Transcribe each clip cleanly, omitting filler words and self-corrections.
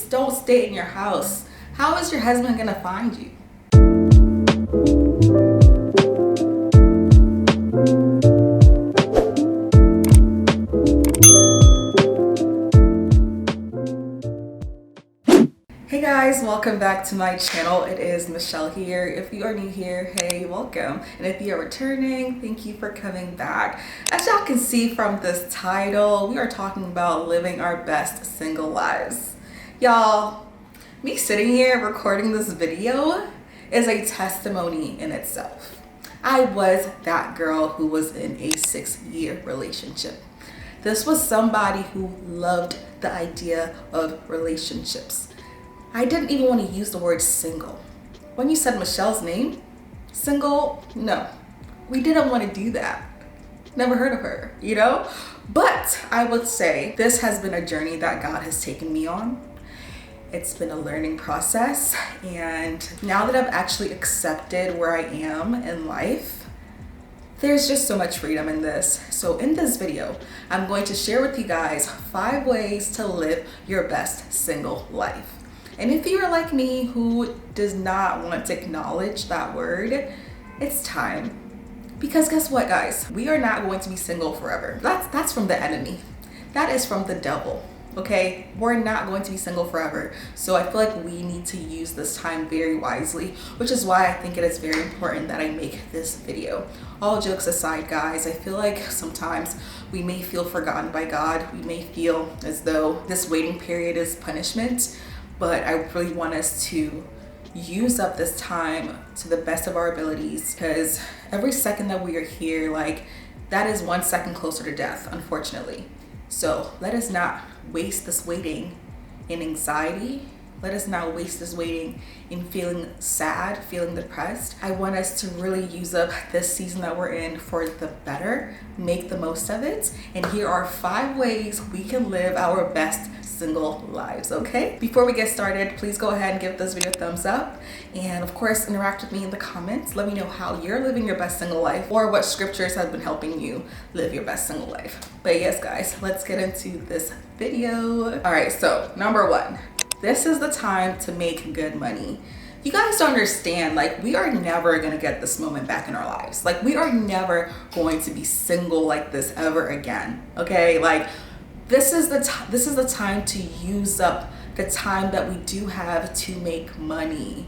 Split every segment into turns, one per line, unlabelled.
just don't stay in your house. How is your husband gonna find you? Hey guys, welcome back to my channel. It is Michelle here. If you are new here, hey, welcome. And if you are returning, thank you for coming back. As y'all can see from this title, we are talking about living our best single lives. Y'all, me sitting here recording this video is a testimony in itself. I was that girl who was in a 6-year relationship. This was somebody who loved the idea of relationships. I didn't even want to use the word single. When you said Michelle's name, single, no, we didn't want to do that. Never heard of her, you know? But I would say this has been a journey that God has taken me on. It's been a learning process. And now that I've actually accepted where I am in life, there's just so much freedom in this. So in this video, I'm going to share with you guys 5 ways to live your best single life. And if you're like me who does not want to acknowledge that word, it's time. Because guess what, guys? We are not going to be single forever. That's from the enemy. That is from the devil, okay? We're not going to be single forever. So I feel like we need to use this time very wisely, which is why I think it is very important that I make this video. All jokes aside, guys, I feel like sometimes we may feel forgotten by God. We may feel as though this waiting period is punishment. But I really want us to use up this time to the best of our abilities, because every second that we are here, like, that is 1 second closer to death, unfortunately. So let us not waste this waiting in anxiety. Let us not waste this waiting in feeling sad, feeling depressed. I want us to really use up this season that we're in for the better, make the most of it. And here are 5 ways we can live our best single lives, okay? Before we get started, please go ahead and give this video a thumbs up. And of course, interact with me in the comments. Let me know how you're living your best single life or what scriptures have been helping you live your best single life. But yes, guys, let's get into this video. All right, so number 1. This is the time to make good money. You guys don't understand, like, we are never gonna get this moment back in our lives. Like, we are never going to be single like this ever again, okay? Like, this is the time to use up the time that we do have to make money.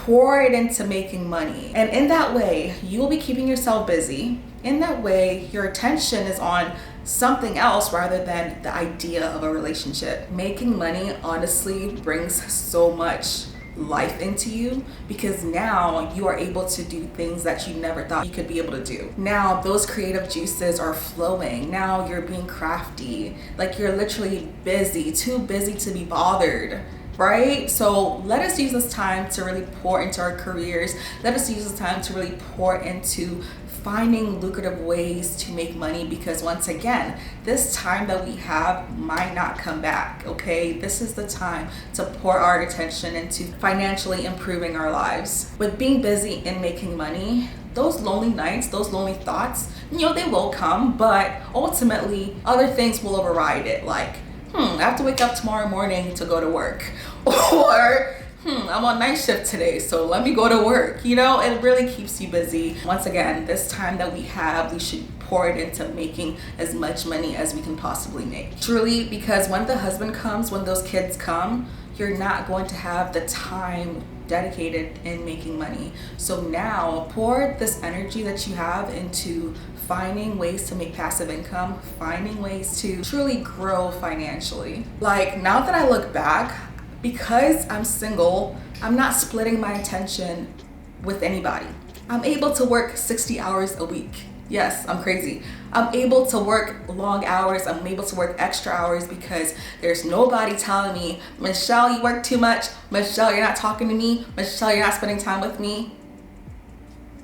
Pour it into making money. And in that way, you will be keeping yourself busy. In that way, your attention is on something else rather than the idea of a relationship. Making money honestly brings so much life into you, because now you are able to do things that you never thought you could be able to do. Now those creative juices are flowing. Now you're being crafty. Like, you're literally busy, too busy to be bothered. Right? So let us use this time to really pour into our careers. Let us use this time to really pour into finding lucrative ways to make money, because once again, this time that we have might not come back, okay? This is the time to pour our attention into financially improving our lives. With being busy and making money, those lonely nights, those lonely thoughts, you know, they will come, but ultimately other things will override it. Like, I have to wake up tomorrow morning to go to work. Or, I'm on night shift today, so let me go to work. You know, it really keeps you busy. Once again, this time that we have, we should pour it into making as much money as we can possibly make. Truly, because when the husband comes, when those kids come, you're not going to have the time dedicated in making money. So now pour this energy that you have into finding ways to make passive income, finding ways to truly grow financially. Like, now that I look back, because I'm single, I'm not splitting my attention with anybody. I'm able to work 60 hours a week. Yes, I'm crazy. I'm able to work long hours. I'm able to work extra hours because there's nobody telling me, Michelle, you work too much. Michelle, you're not talking to me. Michelle, you're not spending time with me.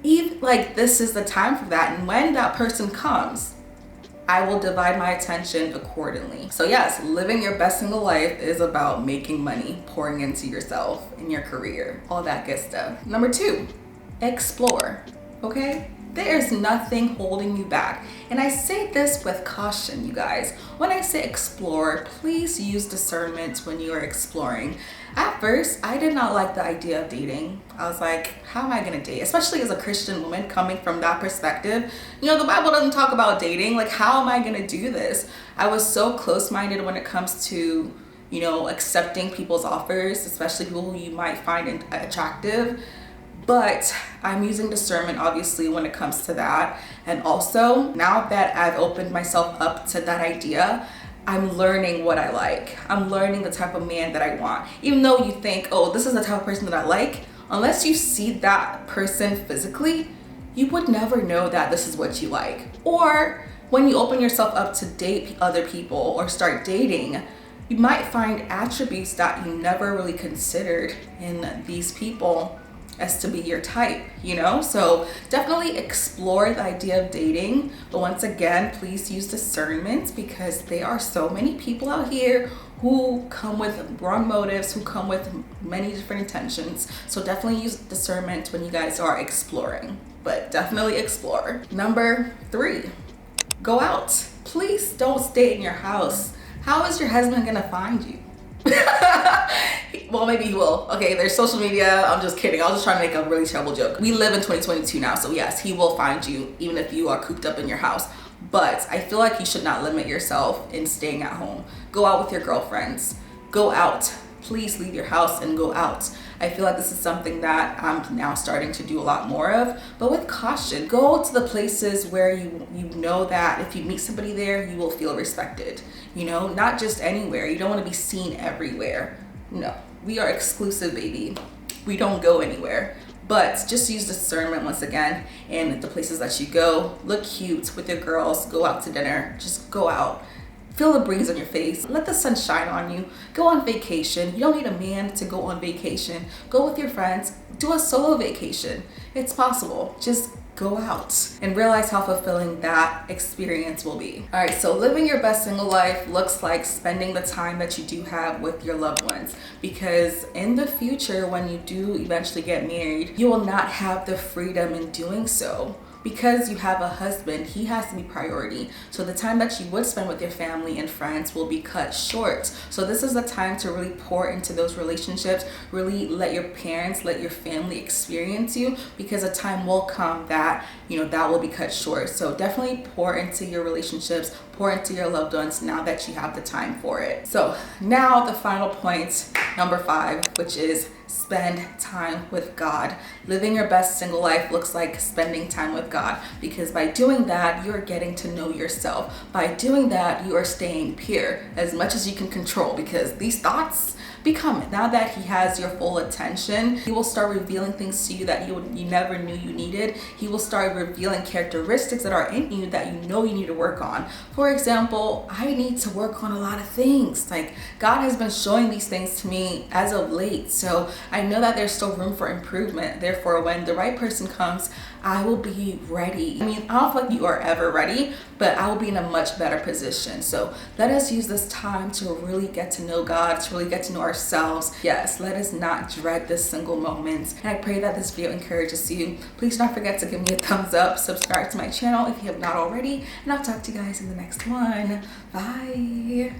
Even like, this is the time for that. And when that person comes, I will divide my attention accordingly. So yes, living your best single life is about making money, pouring into yourself and your career, all that good stuff. Number 2, explore, okay? There's nothing holding you back. And I say this with caution, you guys. When I say explore, please use discernment when you are exploring. At first, I did not like the idea of dating. I was like, how am I gonna date? Especially as a Christian woman coming from that perspective. You know, the Bible doesn't talk about dating. Like, how am I gonna do this? I was so close-minded when it comes to, you know, accepting people's offers, especially people who you might find attractive. But I'm using discernment obviously when it comes to that. And also now that I've opened myself up to that idea, I'm learning what I like. I'm learning the type of man that I want. Even though you think, oh, this is the type of person that I like, unless you see that person physically, you would never know that this is what you like. Or when you open yourself up to date other people or start dating, you might find attributes that you never really considered in these people as to be your type, you know? So definitely explore the idea of dating, but once again, please use discernment because there are so many people out here who come with wrong motives, who come with many different intentions. So definitely use discernment when you guys are exploring, but definitely explore. Number 3, go out. Please don't stay in your house. How is your husband gonna find you? Well, maybe he will. Okay, there's social media. I'm just kidding. I was just trying to make a really terrible joke. We live in 2022 now, so yes, he will find you even if you are cooped up in your house. But I feel like you should not limit yourself in staying at home. Go out with your girlfriends. Go out. Please leave your house and go out. I feel like this is something that I'm now starting to do a lot more of, but with caution. Go to the places where you know that if you meet somebody there, you will feel respected. You know, not just anywhere. You don't want to be seen everywhere. No, we are exclusive, baby. We don't go anywhere. But just use discernment once again in the places that you go. Look cute with your girls. Go out to dinner. Just go out. Feel the breeze on your face. Let the sun shine on you. Go on vacation. You don't need a man to go on vacation. Go with your friends. Do a solo vacation. It's possible. Just go out and realize how fulfilling that experience will be. All right, so living your best single life looks like spending the time that you do have with your loved ones, because in the future, when you do eventually get married, you will not have the freedom in doing so. Because you have a husband, he has to be priority. So the time that you would spend with your family and friends will be cut short. So this is the time to really pour into those relationships, really let your parents, let your family experience you, because a time will come that, you know, that will be cut short. So definitely pour into your relationships, pour into your loved ones now that you have the time for it. So now the final point, number 5, which is spend time with God. Living your best single life looks like spending time with God, because by doing that, you're getting to know yourself. By doing that, you are staying pure as much as you can control, because these thoughts become, now that he has your full attention, he will start revealing things to you that you never knew you needed. He will start revealing characteristics that are in you that you know you need to work on. For example, I need to work on a lot of things. Like, God has been showing these things to me as of late, so I know that there's still room for improvement. Therefore, when the right person comes, I will be ready. I mean, I don't feel like you are ever ready, but I will be in a much better position. So let us use this time to really get to know God, to really get to know ourselves. Yes, let us not dread this single moment. And I pray that this video encourages you. Please don't forget to give me a thumbs up, subscribe to my channel if you have not already, and I'll talk to you guys in the next one. Bye.